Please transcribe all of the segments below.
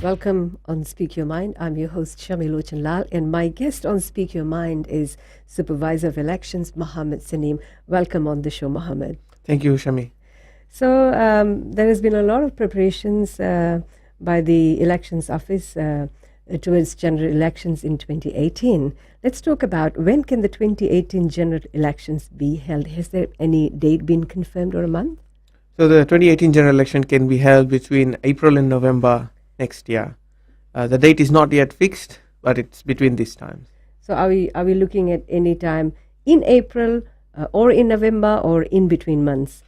Welcome on Speak Your Mind. I'm your host Shami Lochan Lal, and my guest on Speak Your Mind is Supervisor of Elections Mohammed Saneem. Welcome on the show, Mohammed. Thank you, Shami. So there has been a lot of preparations by the Elections Office towards general elections in 2018. Let's talk about when can the 2018 general elections be held. Has there any date been confirmed or a month? So the 2018 general election can be held between April and November next year. The date is not yet fixed, but it's between these times. So are we looking at any time in April or in November or in between months?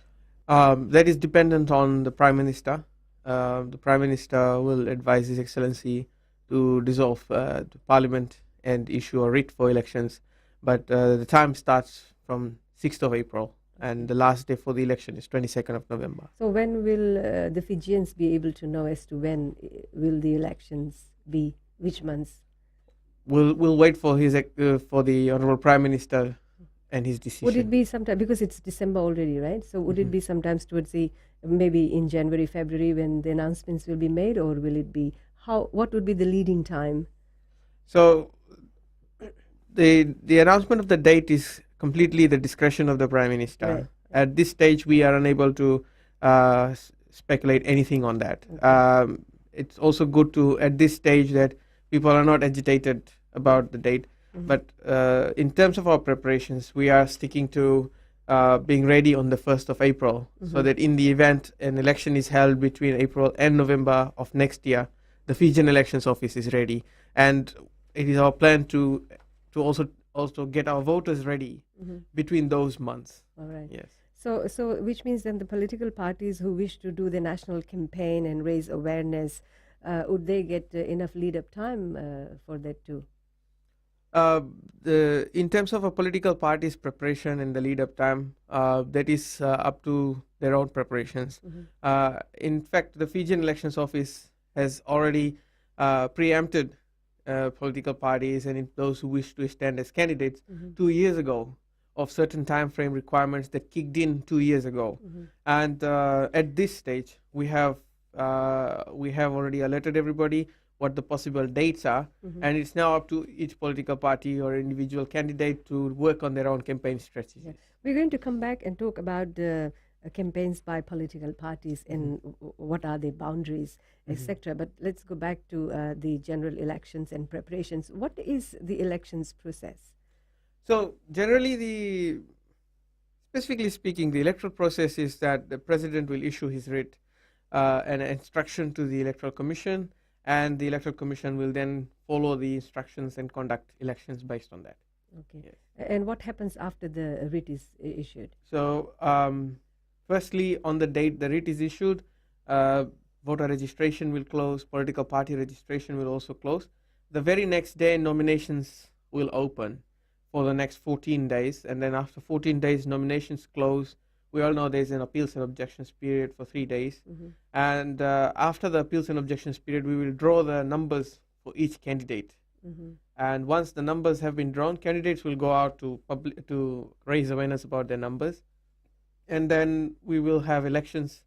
That is dependent on the Prime Minister. The Prime Minister will advise His Excellency to dissolve the Parliament and issue a writ for elections. But the time starts from 6th of April, and the last day for the election is 22nd of November. So when will the Fijians be able to know as to when will the elections be, which months? We'll wait for for the Honourable Prime Minister and his decision. Would it be sometime, because it's December already, right? So would it be sometimes towards maybe in January, February when the announcements will be made, or will it be, what would be the leading time? So the announcement of the date is completely the discretion of the Prime Minister. Right. At this stage, we are unable to speculate anything on that. Okay. It's also good to, at this stage, that people are not agitated about the date. But in terms of our preparations, we are sticking to being ready on the 1st of April, so that in the event an election is held between April and November of next year, the Fijian Elections Office is ready. And it is our plan to also get our voters ready between those months. All right. Yes. So which means then the political parties who wish to do the national campaign and raise awareness, would they get enough lead-up time for that too? In terms of a political party's preparation and the lead-up time, that is up to their own preparations. In fact, the Fijian Elections Office has already preempted political parties and those who wish to stand as candidates 2 years ago of certain time frame requirements that kicked in 2 years ago. And at this stage, we have already alerted everybody what the possible dates are, and it's now up to each political party or individual candidate to work on their own campaign strategies. Yeah. We're going to come back and talk about the campaigns by political parties and what are their boundaries, etc. But let's go back to the general elections and preparations. What is the elections process? So generally, specifically speaking, the electoral process is that the president will issue his writ, an instruction to the electoral commission, and the electoral commission will then follow the instructions and conduct elections based on that. Okay. Yes. And what happens after the writ is issued? So firstly, on the date the writ is issued, voter registration will close, political party registration will also close. The very next day, nominations will open for the next 14 days, and then after 14 days, nominations close. We all know there's an appeals and objections period for 3 days. And after the appeals and objections period, we will draw the numbers for each candidate. And once the numbers have been drawn, candidates will go out to raise awareness about their numbers. And then we will have elections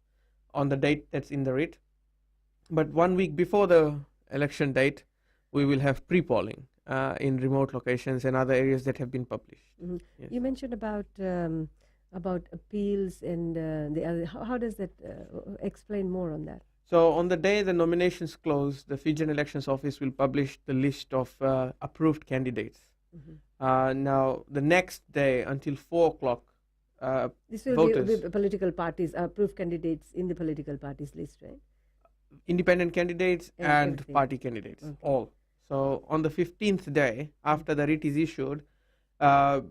on the date that's in the writ. But 1 week before the election date, we will have pre-polling in remote locations and other areas that have been published. Yes. You mentioned about appeals and the other. How does that explain more on that? So on the day the nominations close, the Fijian Elections Office will publish the list of approved candidates. Now the next day until 4 o'clock, this will voters, be political parties, approved candidates in the political parties list, right? Independent candidates and everything. party candidates, Okay. all. So on the 15th day after the writ is issued, a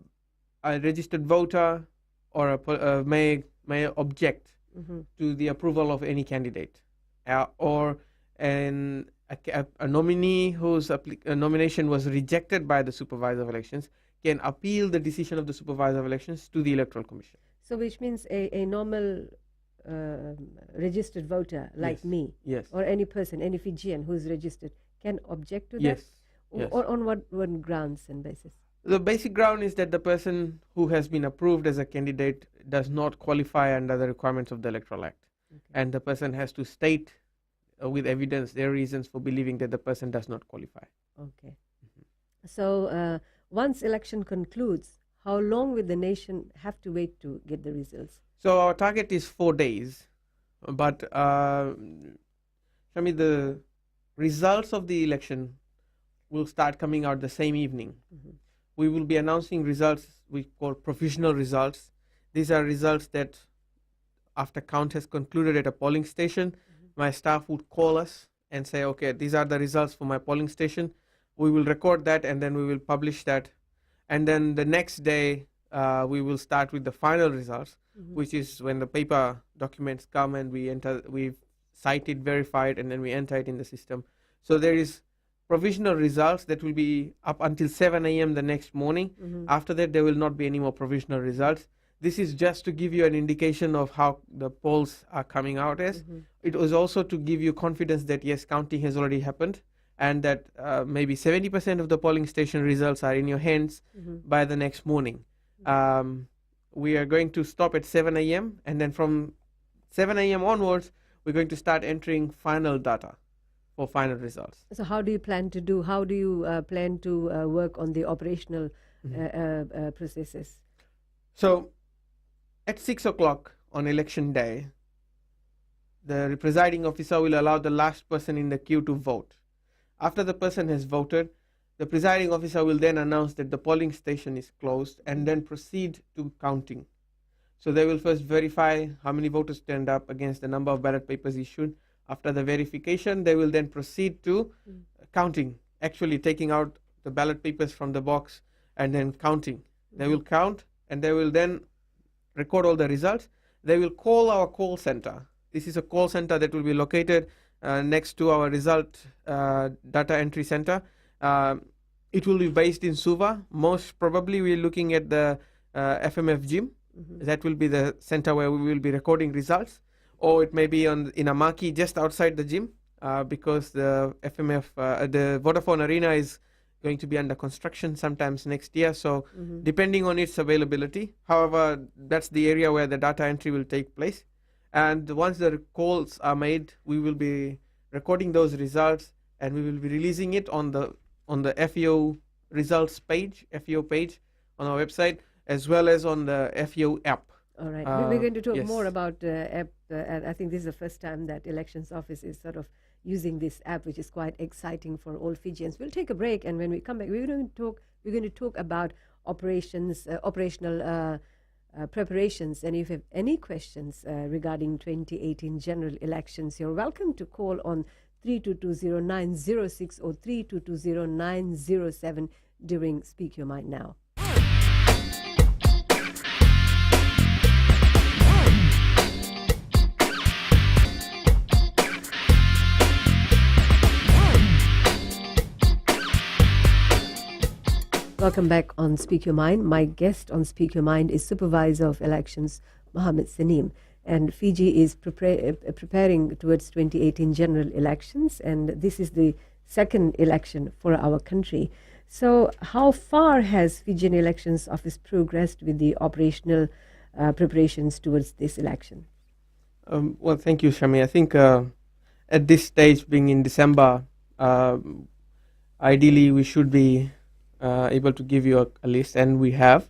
registered voter or may object to the approval of any candidate, or a nominee whose nomination was rejected by the Supervisor of Elections can appeal the decision of the Supervisor of Elections to the Electoral Commission. So which means a normal registered voter like Yes. me, Yes. or any person, any Fijian who is registered, can object to Yes. that? Yes. Or on what grounds and basis? The basic ground is that the person who has been approved as a candidate does not qualify under the requirements of the Electoral Act. Okay. And the person has to state with evidence their reasons for believing that the person does not qualify. Okay. So once election concludes, how long will the nation have to wait to get the results? So our target is 4 days, but Shami, the results of the election will start coming out the same evening. We will be announcing results we call provisional results. These are results that after count has concluded at a polling station, my staff would call us and say, okay, these are the results for my polling station. We will record that and then we will publish that. And then the next day, we will start with the final results, which is when the paper documents come and we cite it, verify it, and then we enter it in the system. So there is provisional results that will be up until 7 a.m. the next morning. After that, there will not be any more provisional results. This is just to give you an indication of how the polls are coming out as. It was also to give you confidence that yes, counting has already happened and that maybe 70% of the polling station results are in your hands by the next morning. We are going to stop at 7 a.m. and then from 7 a.m. onwards, we're going to start entering final data for final results. So how do you plan to do? How do you plan to work on the operational processes? So at 6 o'clock on election day, the presiding officer will allow the last person in the queue to vote. After the person has voted, the presiding officer will then announce that the polling station is closed and then proceed to counting. So they will first verify how many voters turned up against the number of ballot papers issued. After the verification, they will then proceed to counting, actually taking out the ballot papers from the box and then counting. They will count and they will then record all the results. They will call our call center. This is a call center that will be located next to our result data entry center. It will be based in Suva. Most probably we're looking at the FMF gym. That will be the center where we will be recording results. Or it may be in Amaki just outside the gym because the FMF, the Vodafone Arena is going to be under construction sometimes next year. So depending on its availability, however, that's the area where the data entry will take place. And once the calls are made, we will be recording those results and we will be releasing it on the FEO results page, FEO page on our website, as well as on the FEO app. All right. We're going to talk more about app. And I think this is the first time that Elections Office is sort of using this app, which is quite exciting for all Fijians. We'll take a break, and when we come back, we're going to talk about operational preparations. And if you have any questions regarding 2018 general elections, you're welcome to call on 3220-906 or 3220-907 during Speak Your Mind Now. Welcome back on Speak Your Mind. My guest on Speak Your Mind is Supervisor of Elections, Mohammed Saneem. And Fiji is preparing towards 2018 general elections, and this is the second election for our country. So how far has Fijian Elections Office progressed with the operational preparations towards this election? Well, thank you, Shami. I think at this stage, being in December, ideally we should be able to give you a list, and we have.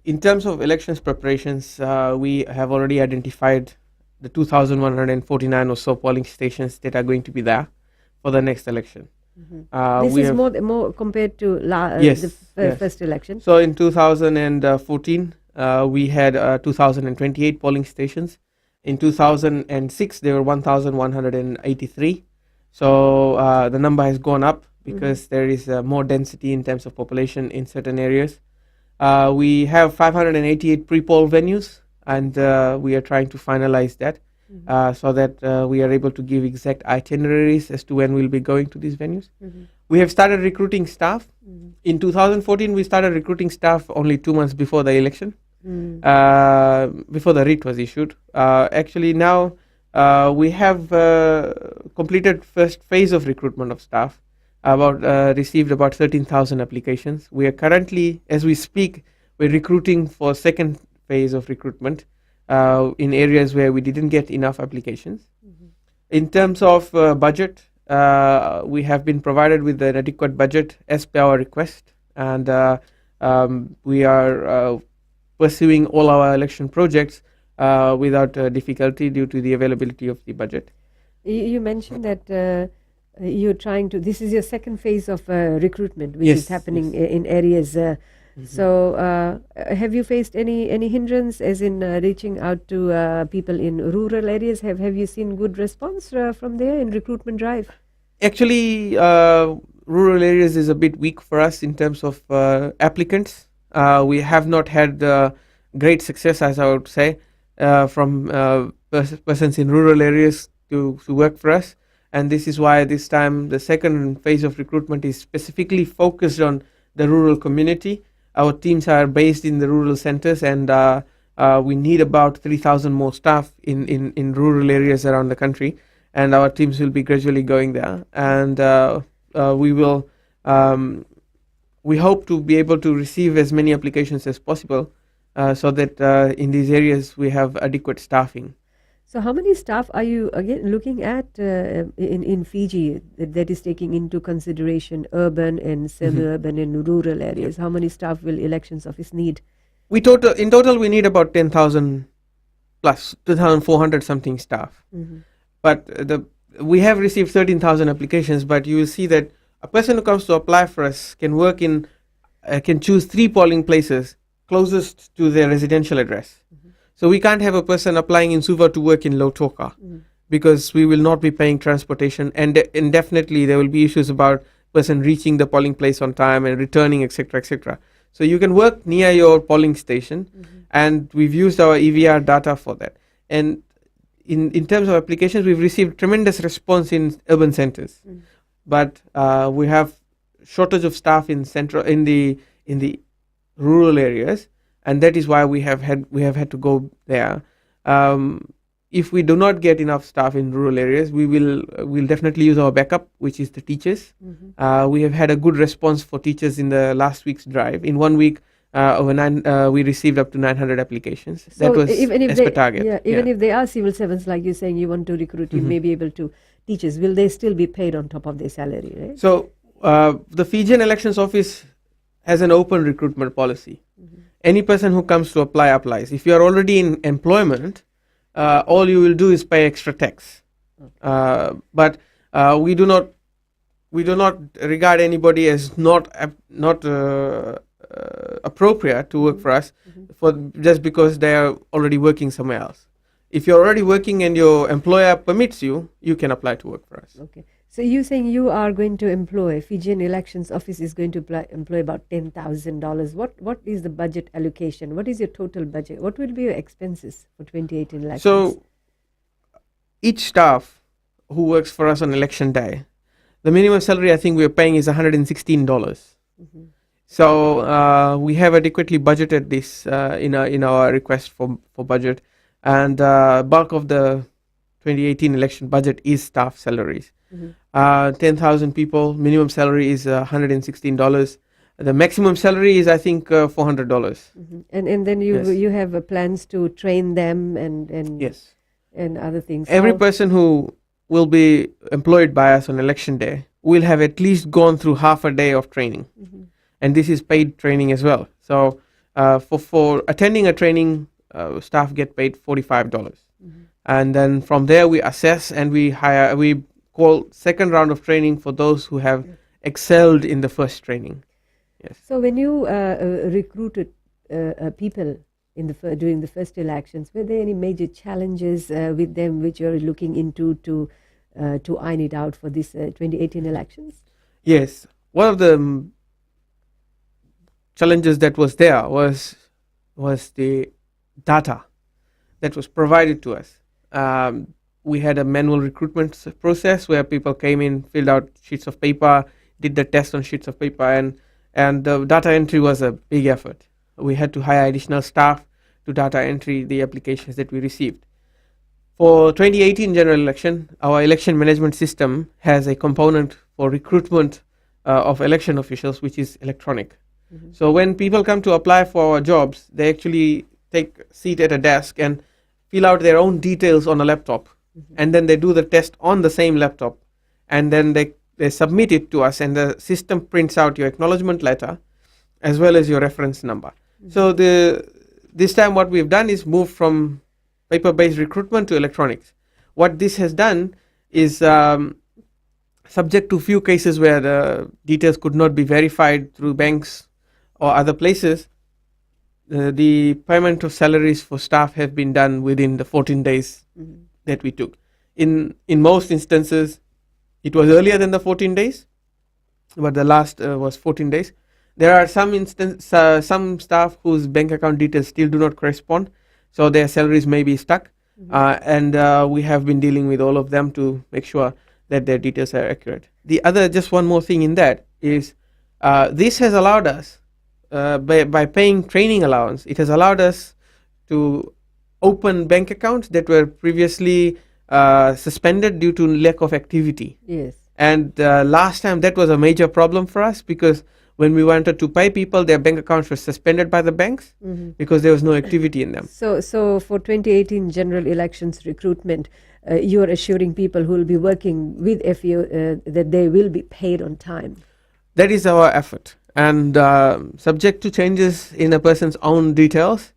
In terms of elections preparations, we have already identified the 2,149 or so polling stations that are going to be there for the next election. This is more compared to the first election. So in 2014, we had 2,028 polling stations. In 2006, there were 1,183. So the number has gone up because there is more density in terms of population in certain areas. We have 588 pre-poll venues, and we are trying to finalize that so that we are able to give exact itineraries as to when we'll be going to these venues. We have started recruiting staff. In 2014, we started recruiting staff only 2 months before the election, before the writ was issued. Actually, now we have completed first phase of recruitment of staff. Received about 13,000 applications. We are currently, as we speak, we're recruiting for second phase of recruitment in areas where we didn't get enough applications. In terms of budget, we have been provided with an adequate budget as per our request, and we are pursuing all our election projects without difficulty due to the availability of the budget. You mentioned that you're trying to. This is your second phase of recruitment, which Yes, is happening yes. in areas. Mhm. So, have you faced any hindrance, as in reaching out to people in rural areas? Have you seen good response from there in recruitment drive? Actually, rural areas is a bit weak for us in terms of applicants. We have not had great success, as I would say, from persons in rural areas to work for us. And this is why this time the second phase of recruitment is specifically focused on the rural community. Our teams are based in the rural centers, and we need about 3,000 more staff in rural areas around the country. And our teams will be gradually going there. And we hope to be able to receive as many applications as possible so that in these areas we have adequate staffing. So, how many staff are you again looking at in Fiji that is taking into consideration urban and semi-urban and rural areas? How many staff will elections office need? In total we need about 10,000 plus 2,400 something staff. But we have received 13,000 applications. But you will see that a person who comes to apply for us can work in can choose 3 polling places closest to their residential address. So we can't have a person applying in Suva to work in Lautoka because we will not be paying transportation, and indefinitely there will be issues about person reaching the polling place on time and returning, etc., etc. So you can work near your polling station, and we've used our EVR data for that. And in terms of applications, we've received tremendous response in urban centers, but we have shortage of staff in the rural areas. And that is why we have had to go there. If we do not get enough staff in rural areas, we'll definitely use our backup, which is the teachers. We have had a good response for teachers in the last week's drive. In 1 week, we received up to 900 applications. So that was even if as they, per target. Yeah, even if they are civil servants, like you're saying, you want to recruit, you may be able to. Teachers, will they still be paid on top of their salary, right? So the Fijian Elections Office has an open recruitment policy. Any person who comes to apply applies. If you are already in employment, all you will do is pay extra tax. But we do not regard anybody as not appropriate to work for us for just because they are already working somewhere else. If you're already working and your employer permits you, you can apply to work for us. Okay. So you're saying you are going to employ, Fijian Elections Office is going to employ about $10,000. What is the budget allocation? What is your total budget? What will be your expenses for 2018 elections? So each staff who works for us on election day, the minimum salary I think we're paying is $116. So we have adequately budgeted this in our request for budget, and bulk of the 2018 election budget is staff salaries. 10,000 people, minimum salary is $116. The maximum salary is, I think, $400. And then Yes. you have plans to train them and Yes. and other things. Every person who will be employed by us on election day will have at least gone through half a day of training. And this is paid training as well. So for attending a training, staff get paid $45. And then from there we assess and we call second round of training for those who have excelled in the first training. Yes. So when you recruited people during the first elections, were there any major challenges with them which you're looking into to iron it out for this 2018 elections? Yes. One of the challenges that was there was the data that was provided to us. We had a manual recruitment process where people came in, filled out sheets of paper, did the test on sheets of paper, and the data entry was a big effort. We had to hire additional staff to data entry the applications that we received. For 2018 general election, our election management system has a component for recruitment of election officials, which is electronic. So when people come to apply for our jobs, they actually take a seat at a desk and fill out their own details on a laptop. and then they do the test on the same laptop, and then they submit it to us, and the system prints out your acknowledgement letter as well as your reference number. So this time what we've done is move from paper-based recruitment to electronics. What this has done is, subject to few cases where the details could not be verified through banks or other places, the payment of salaries for staff have been done within the 14 days that we took. In most instances, it was earlier than the 14 days, but the last was 14 days. There are some staff whose bank account details still do not correspond, so their salaries may be stuck, and we have been dealing with all of them to make sure that their details are accurate. Just one more thing in that is, this has allowed us, by paying training allowance, it has allowed us to open bank accounts that were previously suspended due to lack of activity. Yes. And last time that was a major problem for us, because when we wanted to pay people, their bank accounts were suspended by the banks because there was no activity in them. So for 2018 general elections recruitment, you are assuring people who will be working with FEO that they will be paid on time. That is our effort, and subject to changes in a person's own details,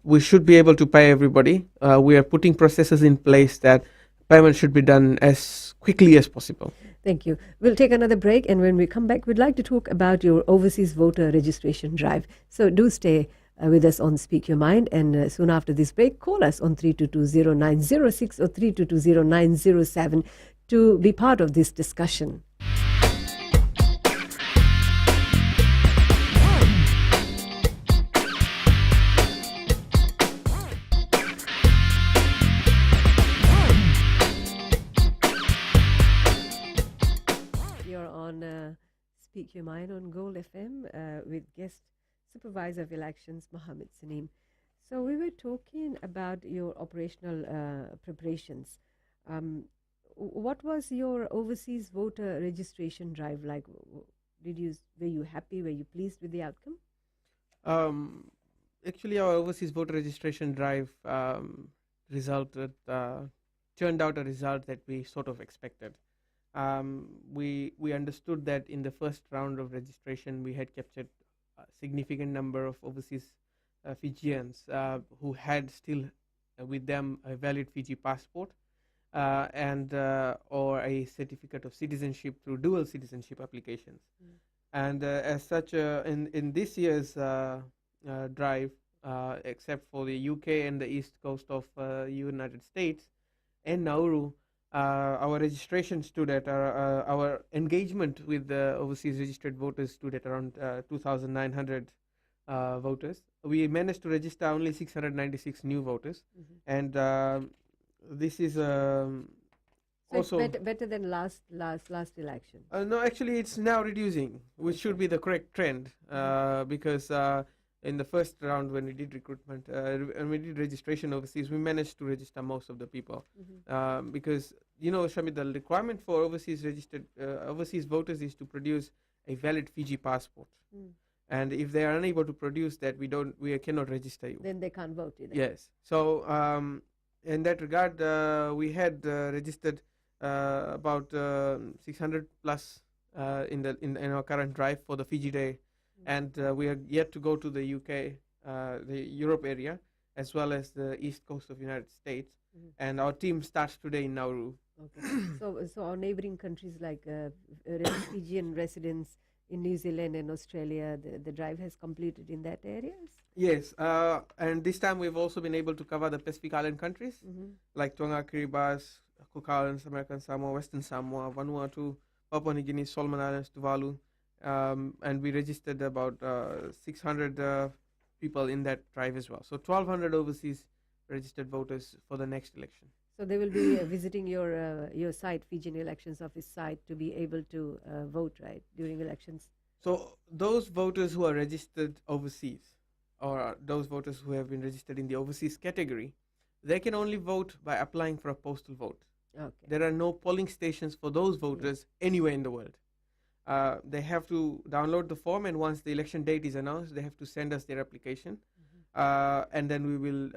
we should be able to pay everybody. We are putting processes in place that payment should be done as quickly as possible. Thank you. We'll take another break, and when we come back, we'd like to talk about your overseas voter registration drive. So do stay with us on Speak Your Mind, and soon after this break, call us on 3220906 or 3220907 to be part of this discussion. Speak Your Mind on Gold FM with guest Supervisor of Elections, Mohammed Saneem. So we were talking about your operational preparations. What was your overseas voter registration drive like? Were you happy? Were you pleased with the outcome? Actually, our overseas voter registration drive turned out a result that we sort of expected. We understood that in the first round of registration, we had captured a significant number of overseas Fijians who had still with them a valid Fiji passport and or a certificate of citizenship through dual citizenship applications. And as such, in this year's drive, except for the UK and the east coast of United States and Nauru, our registration stood at our engagement with the overseas registered voters stood at around 2,900 voters. We managed to register only 696 new voters, and this is also better than last election. No, actually, it's now reducing, which should be the correct trend, because in the first round when we did recruitment and we did registration overseas, we managed to register most of the people, because Shamit, the requirement for overseas voters is to produce a valid Fiji passport, and if they are unable to produce that, we cannot register you. Then they can't vote either. Yes. So in that regard, we had registered about 600 plus in our current drive for the Fiji Day. And we are yet to go to the UK, the Europe area, as well as the east coast of United States. And our team starts today in Nauru. Okay. So our neighboring countries like Fijian residents in New Zealand and Australia, the drive has completed in that areas? Yes, and this time we've also been able to cover the Pacific Island countries, like Tonga, Kiribati, Cook Islands, American Samoa, Western Samoa, Vanuatu, Papua New Guinea, Solomon Islands, Tuvalu. And we registered about 600 people in that drive as well. So 1,200 overseas registered voters for the next election. So they will be visiting your site, Fijian Elections Office site, to be able to vote, right, during elections? So those voters who are registered overseas, or those voters who have been registered in the overseas category, they can only vote by applying for a postal vote. Okay. There are no polling stations for those voters anywhere in the world. They have to download the form, and once the election date is announced, they have to send us their application, and then we will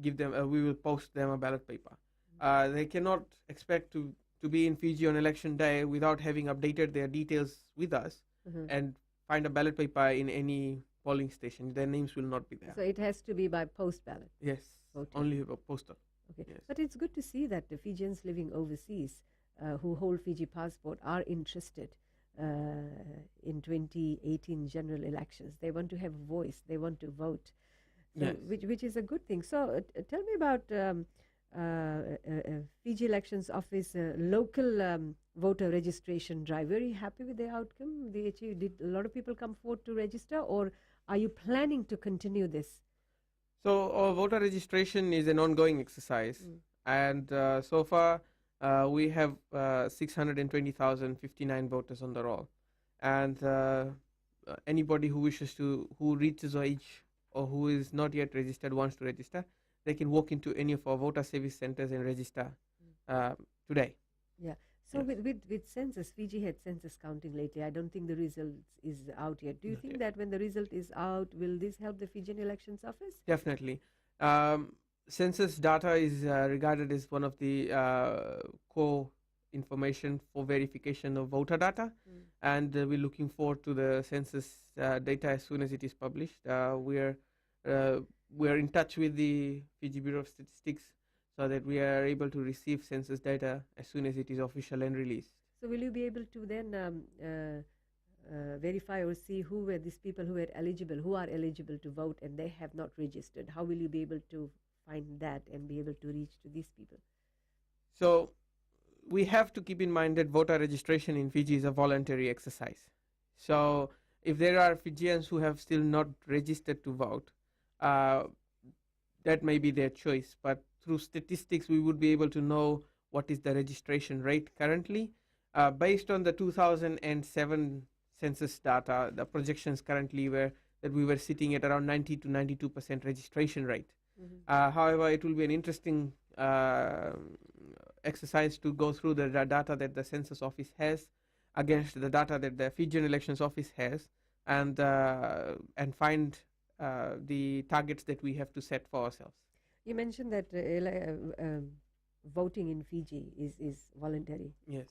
give them. We will post them a ballot paper. They cannot expect to be in Fiji on election day without having updated their details with us and find a ballot paper in any polling station. Their names will not be there. So it has to be by post ballot. Yes, voting. only a postal. Okay, Yes. but it's good to see that the Fijians living overseas who hold Fiji passport are interested in 2018 general elections. They want to have a voice. They want to vote, so Yes. which is a good thing. So tell me about Fiji Elections Office local voter registration drive. Very happy with the outcome they achieved. Did a lot of people come forward to register, or are you planning to continue this? So voter registration is an ongoing exercise, and so far we have 620,059 voters on the roll, and anybody who reaches age or who is not yet registered wants to register, they can walk into any of our voter service centers and register today. Yeah. So Yes. with census, Fiji had census counting lately. I don't think the results is out yet. Do you Not think yet. that when the result is out, will this help the Fijian Elections Office? Definitely. Census data is regarded as one of the core information for verification of voter data, and we're looking forward to the census data as soon as it is published. We're in touch with the Fiji Bureau of Statistics so that we are able to receive census data as soon as it is official and released. So will you be able to then verify or see who were these people who are eligible to vote and they have not registered? How will you be able to find that and be able to reach to these people? So we have to keep in mind that voter registration in Fiji is a voluntary exercise. So if there are Fijians who have still not registered to vote, that may be their choice. But through statistics, we would be able to know what is the registration rate currently. Based on the 2007 census data, the projections currently were that we were sitting at around 90 to 92% registration rate. However, it will be an interesting exercise to go through the data that the census office has against the data that the Fijian Elections Office has, and find the targets that we have to set for ourselves. You mentioned that voting in Fiji is voluntary. Yes.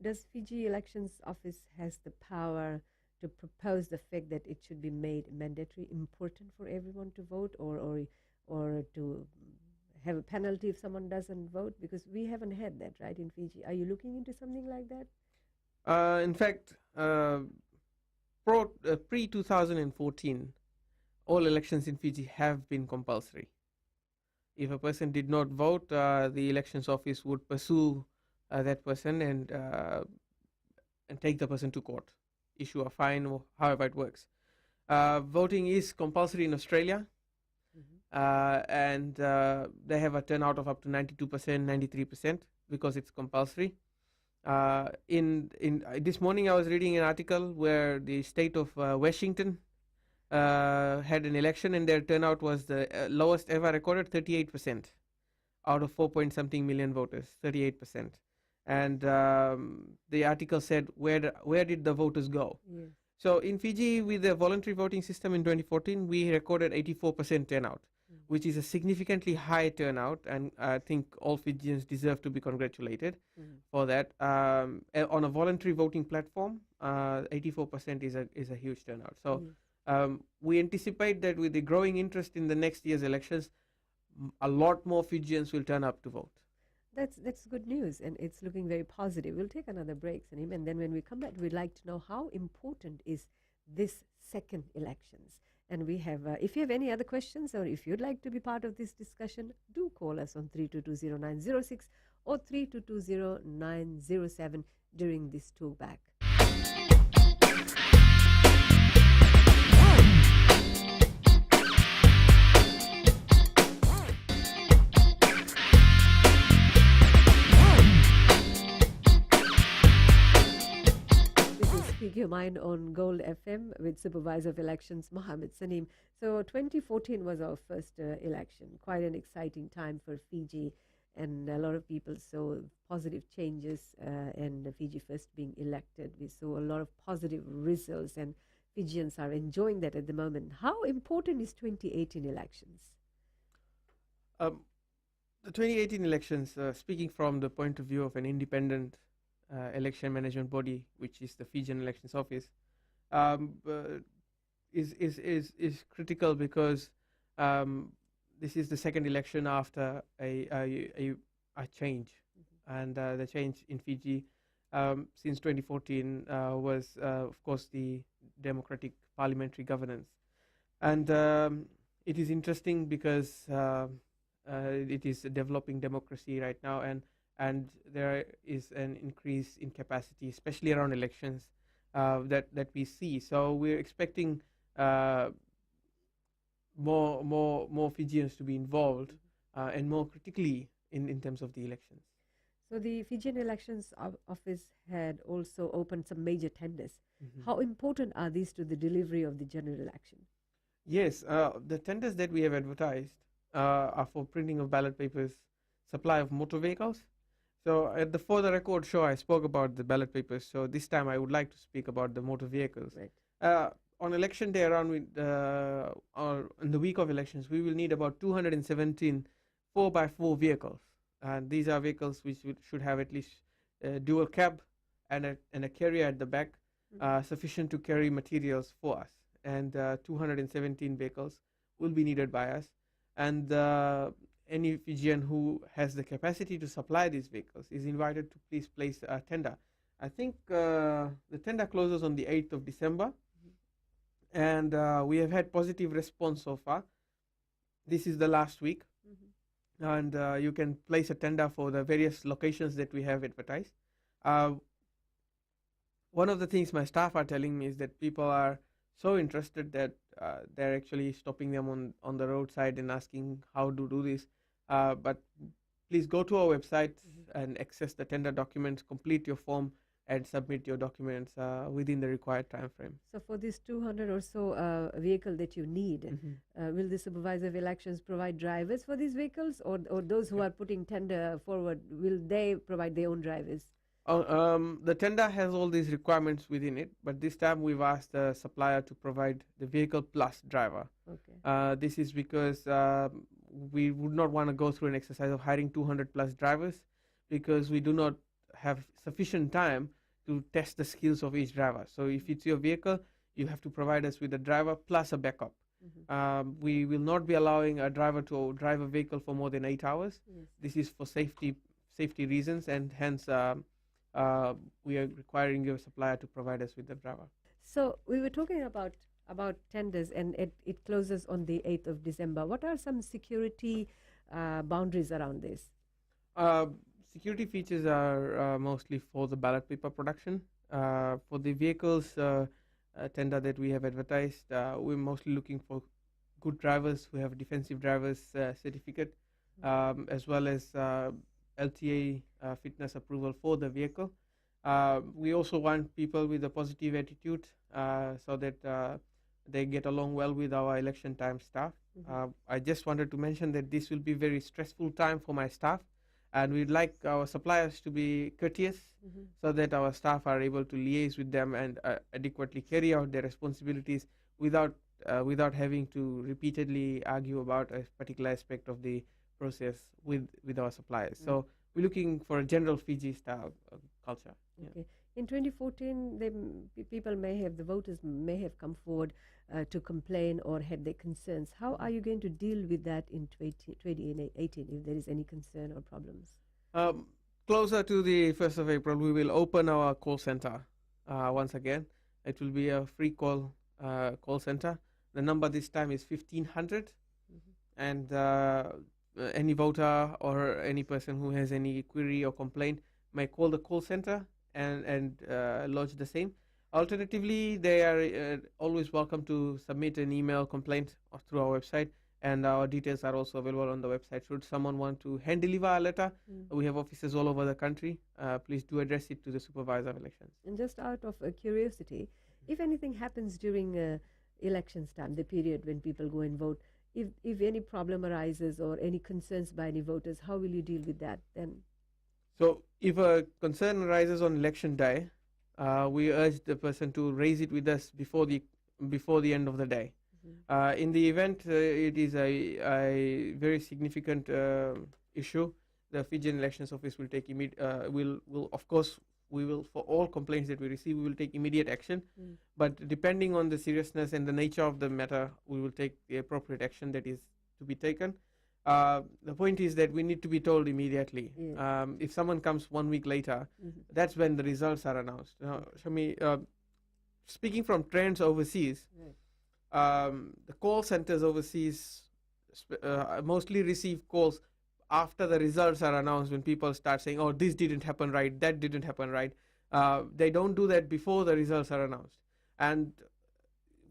Does Fiji Elections Office has the power to propose the fact that it should be made mandatory, important for everyone to vote, or to have a penalty if someone doesn't vote? Because we haven't had that, right, in Fiji. Are you looking into something like that? In fact, pre-2014, all elections in Fiji have been compulsory. If a person did not vote, the elections office would pursue that person and take the person to court, issue a fine, or however it works. Voting is compulsory in Australia, and they have a turnout of up to 92%, 93% because it's compulsory. In this morning, I was reading an article where the state of Washington had an election, and their turnout was the lowest ever recorded, 38% out of 4 million voters, 38%. And the article said, where did the voters go? Yes. So in Fiji, with the voluntary voting system in 2014, we recorded 84% turnout, which is a significantly high turnout, and I think all Fijians deserve to be congratulated for that. On a voluntary voting platform, 84% is a huge turnout. So we anticipate that with the growing interest in the next year's elections, a lot more Fijians will turn up to vote. That's good news, and it's looking very positive. We'll take another break, Sanim, and then when we come back, we'd like to know how important is this second elections. And we have, if you have any other questions or if you'd like to be part of this discussion, do call us on 3220906 or 3220907 during this talkback. Speak Your Mind on Gold FM with Supervisor of Elections, Mohammed Sanim. So 2014 was our first election, quite an exciting time for Fiji, and a lot of people saw positive changes, and Fiji first being elected. We saw a lot of positive results, and Fijians are enjoying that at the moment. How important is 2018 elections? The 2018 elections, speaking from the point of view of an independent election management body, which is the Fijian Elections Office, um, uh, is critical because this is the second election after a change, and the change in Fiji since 2014 was, of course, the democratic parliamentary governance, and it is interesting because it is a developing democracy right now, and there is an increase in capacity, especially around elections, that we see. So we're expecting uh, more Fijians to be involved and more critically in terms of the elections. So the Fijian Elections Office had also opened some major tenders. Mhm. How important are these to the delivery of the general election? Yes, the tenders that we have advertised are for printing of ballot papers, supply of motor vehicles. So at the For the Record show, I spoke about the ballot papers. So this time I would like to speak about the motor vehicles. Right. On election day, or in the week of elections, we will need about 217 4x4 vehicles, and these are vehicles which should have at least dual cab and a carrier at the back, sufficient to carry materials for us. And 217 vehicles will be needed by us, and any Fijian who has the capacity to supply these vehicles is invited to please place a tender. I think the tender closes on the 8th of December, and we have had positive response so far. This is the last week, and you can place a tender for the various locations that we have advertised. One of the things my staff are telling me is that people are so interested that they're actually stopping them on the roadside and asking how to do this. But please go to our website and access the tender documents, complete your form, and submit your documents within the required time frame. So for these 200 or so vehicle that you need, will the Supervisor of Elections provide drivers for these vehicles, or those who are putting tender forward, will they provide their own drivers? The tender has all these requirements within it, but this time we've asked the supplier to provide the vehicle plus driver. Okay. This is because we would not want to go through an exercise of hiring 200 plus drivers, because we do not have sufficient time to test the skills of each driver. So if it's your vehicle, you have to provide us with a driver plus a backup. We will not be allowing a driver to drive a vehicle for more than 8 hours. Yes. This is for safety reasons, and hence we are requiring your supplier to provide us with the driver. So we were talking about tenders, and it closes on the 8th of December. What are some security boundaries around this? Security features are mostly for the ballot paper production. For the vehicles tender that we have advertised, we're mostly looking for good drivers who have defensive drivers certificate, as well as LTA fitness approval for the vehicle. We also want people with a positive attitude, so that they get along well with our election time staff. I just wanted to mention that this will be very stressful time for my staff, and we'd like our suppliers to be courteous, so that our staff are able to liaise with them and adequately carry out their responsibilities without having to repeatedly argue about a particular aspect of the process with our suppliers. So we're looking for a general Fiji style culture. Okay. In 2014, the voters may have come forward to complain or had their concerns. How are you going to deal with that in 2018, if there is any concern or problems? Closer to the 1st of April, we will open our call center once again. It will be a free call center. The number this time is 1500, and any voter or any person who has any query or complaint may call the call center and lodge the same. Alternatively, they are always welcome to submit an email complaint through our website, and our details are also available on the website. Should someone want to hand deliver a letter, we have offices all over the country. Please do address it to the Supervisor of Elections. And just out of curiosity, if anything happens during elections time, the period when people go and vote, if any problem arises or any concerns by any voters, how will you deal with that then? So if a concern arises on election day, we urge the person to raise it with us before the end of the day. In the event it is a very significant issue, the Fijian Elections Office will take will of course we will, for all complaints that we receive, we will take immediate action. But depending on the seriousness and the nature of the matter, we will take the appropriate action that is to be taken. The point is that we need to be told immediately. Yeah. If someone comes 1 week later, that's when the results are announced. Shami, speaking from trends overseas, the call centers overseas mostly receive calls after the results are announced, when people start saying, oh, this didn't happen right, that didn't happen right. They don't do that before the results are announced. And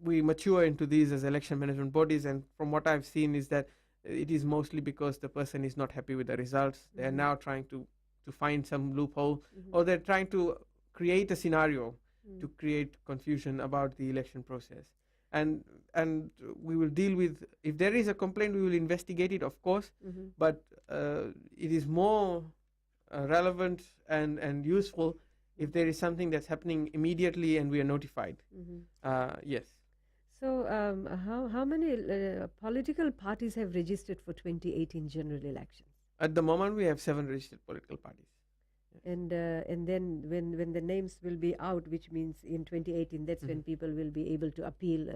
we mature into these as election management bodies, and from what I've seen is that it is mostly because the person is not happy with the results. They are now trying to find some loophole, or they're trying to create a scenario to create confusion about the election process. And we will deal with, if there is a complaint, we will investigate it, of course, but it is more relevant and useful if there is something that's happening immediately and we are notified. Yes. So how many political parties have registered for 2018 general elections? At the moment, we have 7 registered political parties. And then when the names will be out, which means in 2018, that's when people will be able to appeal.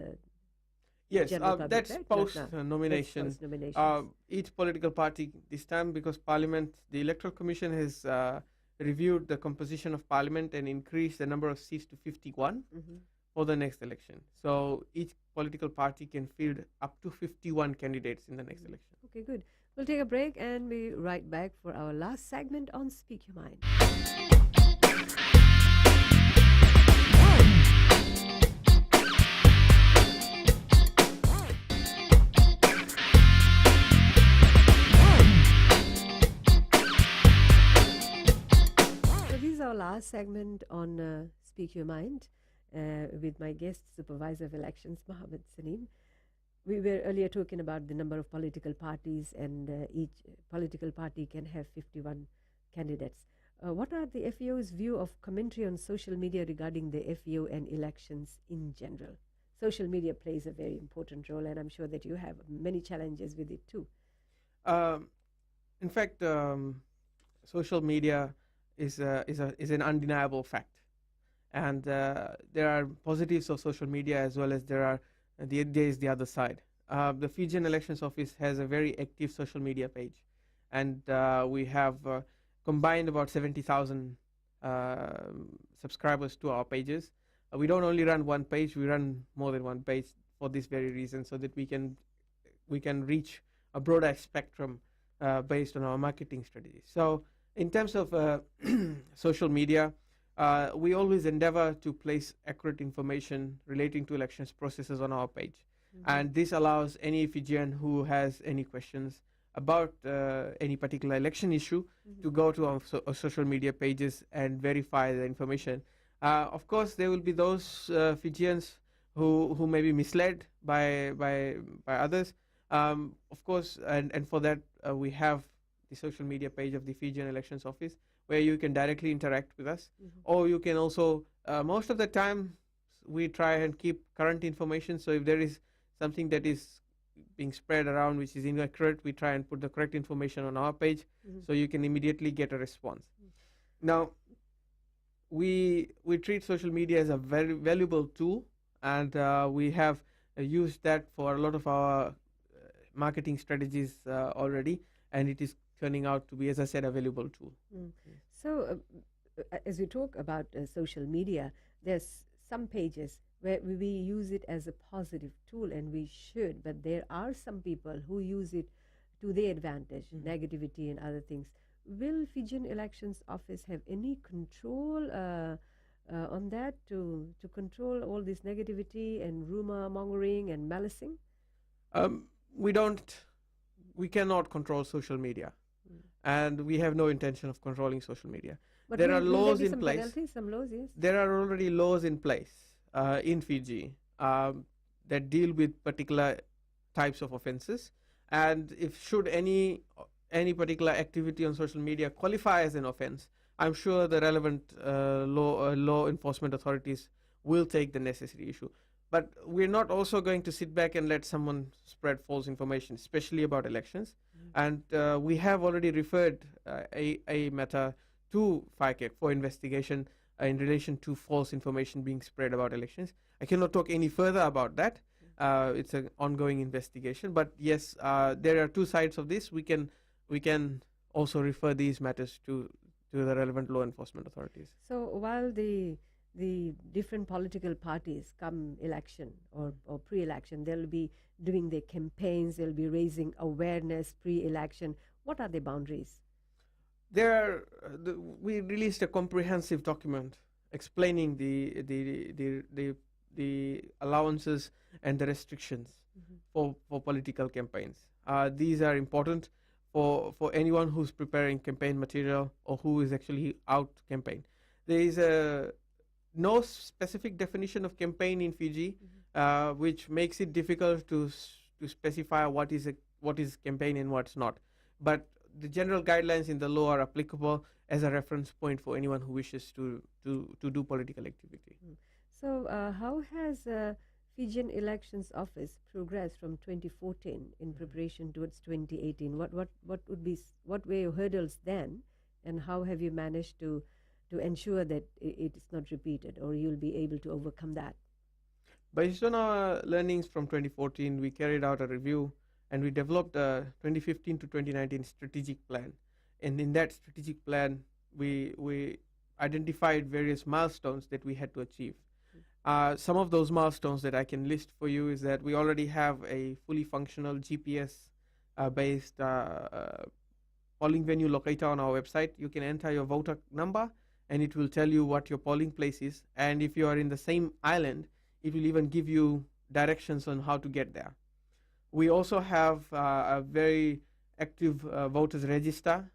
Yes, public, that's right? post nomination. That's post-nominations. Each political party this time, because Parliament, the Electoral Commission has reviewed the composition of Parliament and increased the number of seats to 51 for the next election. So each political party can field up to 51 candidates in the next election. Okay, good. We'll take a break and be right back for our last segment on Speak Your Mind. So this is our last segment on Speak Your Mind with my guest, Supervisor of Elections, Mohammed Saneem. We were earlier talking about the number of political parties, and each political party can have 51 candidates. What are the FEO's view of commentary on social media regarding the FEO and elections in general? Social media plays a very important role, and I'm sure that you have many challenges with it too. In fact, social media is an undeniable fact, and there are positives of social media as well as there is the other side. The Fijian Elections Office has a very active social media page, and we have combined about 70,000 subscribers to our pages. We don't only run one page; we run more than one page for this very reason, so that we can reach a broader spectrum based on our marketing strategies. So, in terms of social media, we always endeavor to place accurate information relating to elections processes on our page. And this allows any Fijian who has any questions about any particular election issue to go to our social media pages and verify the information. Of course, there will be those Fijians who may be misled by others. Of course, and for that we have the social media page of the Fijian Elections Office, where you can directly interact with us, or you can also, most of the time, we try and keep current information. So if there is something that is being spread around which is inaccurate, we try and put the correct information on our page, so you can immediately get a response. Now, we treat social media as a very valuable tool, and we have used that for a lot of our marketing strategies already, and it is turning out to be, as I said, a valuable tool. So, as we talk about social media, there's some pages where we use it as a positive tool, and we should, but there are some people who use it to their advantage, negativity and other things. Will Fijian Elections Office have any control on that to control all this negativity and rumor mongering and malicing? We cannot control social media, and we have no intention of controlling social media. But there are laws in some place. Penalties, some laws, yes. There are already laws in place in Fiji that deal with particular types of offences, and if should any particular activity on social media qualify as an offence, I'm sure the relevant law enforcement authorities will take the necessary issue. But we're not also going to sit back and let someone spread false information, especially about elections. And we have already referred a matter to FICAC for investigation in relation to false information being spread about elections. I cannot talk any further about that. It's an ongoing investigation. But yes, there are two sides of this. We can also refer these matters to the relevant law enforcement authorities. So while the different political parties come election or pre-election, they'll be doing their campaigns, they'll be raising awareness pre-election. What are the boundaries? We released a comprehensive document explaining the allowances and the restrictions for political campaigns. These are important for anyone who's preparing campaign material or who is actually out to campaign. There is no specific definition of campaign in Fiji, which makes it difficult to specify what is campaign and what's not. But the general guidelines in the law are applicable as a reference point for anyone who wishes to do political activity. So how has Fijian Elections Office progressed from 2014 in preparation towards 2018? What were your hurdles then, and how have you managed to ensure that it is not repeated, or you'll be able to overcome that? Based on our learnings from 2014, we carried out a review and we developed a 2015 to 2019 strategic plan. And in that strategic plan, we identified various milestones that we had to achieve. Some of those milestones that I can list for you is that we already have a fully functional GPS-based polling venue locator on our website. You can enter your voter number and it will tell you what your polling place is. And if you are in the same island, it will even give you directions on how to get there. We also have a very active voters register,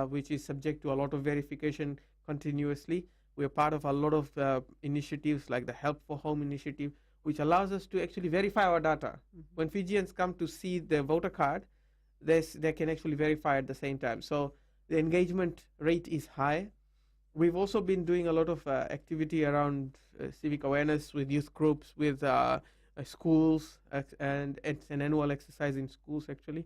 which is subject to a lot of verification continuously. We are part of a lot of initiatives like the Help for Home initiative, which allows us to actually verify our data. When Fijians come to see their voter card, they can actually verify at the same time. So the engagement rate is high. We've also been doing a lot of activity around civic awareness with youth groups, with schools, and it's an annual exercise in schools actually.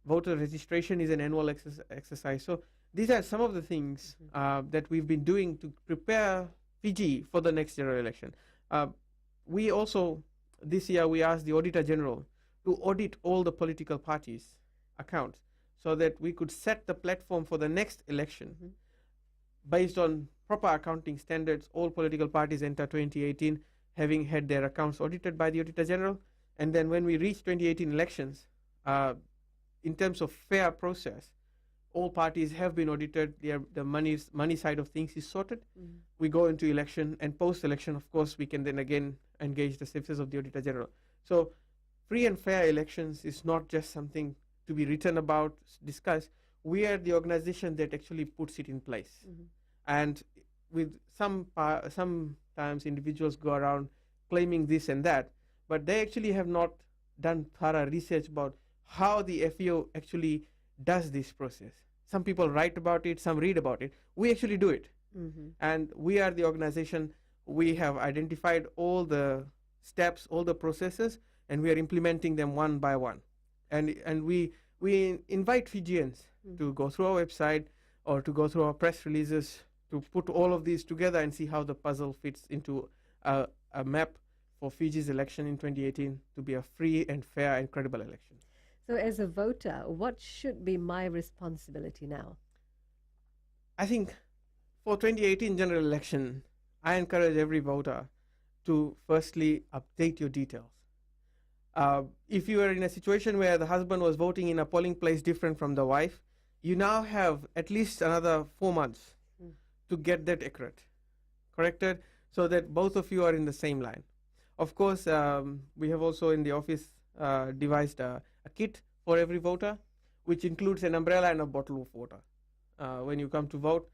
Voter registration is an annual exercise. So these are some of the things that we've been doing to prepare Fiji for the next general election. We also, this year, we asked the Auditor General to audit all the political parties' accounts so that we could set the platform for the next election based on proper accounting standards. All political parties enter 2018 having had their accounts audited by the Auditor General. And then when we reach 2018 elections, in terms of fair process, all parties have been audited. The money side of things is sorted. We go into election, and post-election, of course, we can then again engage the services of the Auditor General. So free and fair elections is not just something to be written about, discussed. We are the organization that actually puts it in place. And with sometimes individuals go around claiming this and that, but they actually have not done thorough research about how the FEO actually does this process. Some people write about it, some read about it. We actually do it. And we are the organization. We have identified all the steps, all the processes, and we are implementing them one by one. And we invite Fijians to go through our website or to go through our press releases to put all of these together and see how the puzzle fits into a map for Fiji's election in 2018 to be a free and fair and credible election. So as a voter, what should be my responsibility now? I think for 2018 general election, I encourage every voter to firstly update your details. If you are in a situation where the husband was voting in a polling place different from the wife, you now have at least another 4 months to get that corrected so that both of you are in the same line. Of course, we have also in the office devised a kit for every voter, which includes an umbrella and a bottle of water. When you come to vote,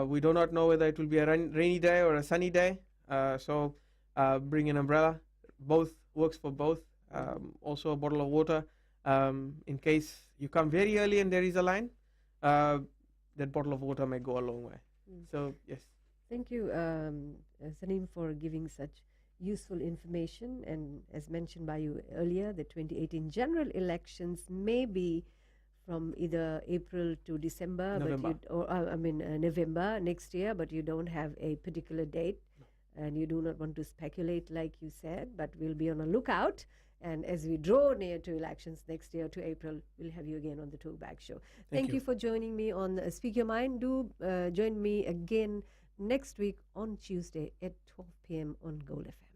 we do not know whether it will be a rainy day or a sunny day, so bring an umbrella. Both works for both. Also a bottle of water in case you come very early and there is a line. That bottle of water may go a long way. So yes. Thank you, Salim, for giving such useful information. And as mentioned by you earlier, the 2018 general elections may be from either April to December, November. but November next year, but you don't have a particular date. No. And you do not want to speculate, like you said, but we'll be on a lookout. And as we draw near to elections next year to April, we'll have you again on the Talkback Show. Thank you for joining me on Speak Your Mind. Do join me again next week on Tuesday at 12 p.m. on Gold FM.